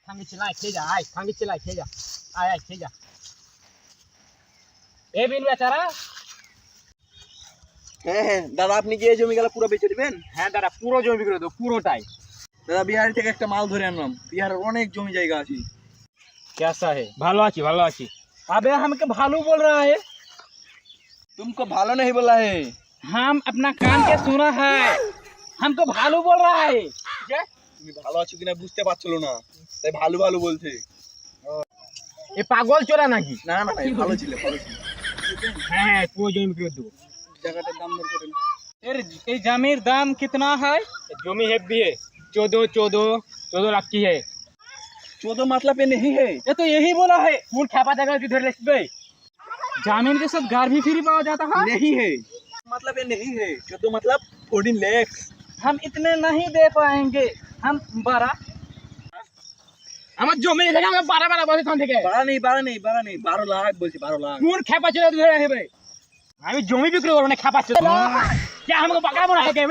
ভাঙি চিলাই খেয়ে যা, আয় ভাঙি চিলাই খেয়ে যা, আয় আয় খেয়ে যা। এ বিন বেচারা। হ্যাঁ দাদা, আপনি কি এই জমিগুলো পুরো বেচে দিবেন? হ্যাঁ দাদা, পুরো জমি বিক্রি করে দেবো, পুরোটাই। দাদা বিহারি থেকে একটা মাল ধরে আনলাম, বিহারের অনেক জমি জায়গা আছে। कैसा है? ভালো আছি ভালো আছি। अबे हमको भालू बोल रहा है। तुमको भालो नहीं बोला है। हम अपना कान के सुना है, हमको भालू बोल रहा है। তুমি ভালো আছো কিনা বুঝতে পারছিল না, তাই ভালো ভালো বলছে। ये पागल चोरा নাকি? না না না, এই ভালো ছিল ভালো ছিল। হ্যাঁ হ্যাঁ, পুরো জমি বিক্রি করে দেবো। জায়গাটার দাম দর করেন। এর এই জমির দাম कितना है? জমি হেভি है, 14 लाख की है। 14 मतलब ये नहीं है। ये तो यही बोला है, फूल खेपा देगा इधर ले बे। जमीन के साथ घर भी फ्री पाया जाता है। नहीं है मतलब ये नहीं है। 14 मतलब 14 लाख। हम इतने नहीं दे पाएंगे, हम 12। আমার জমি থেকে আমি 12 বছর কোন থেকে বাড়া নেই 12 লাখ বলছি, 12 লাখ। কোন খেপা চলে ধরে আসবে? আমি জমি বিক্রি করব না, খেপা চলে। কে আমাকে বাঁকা বলা है के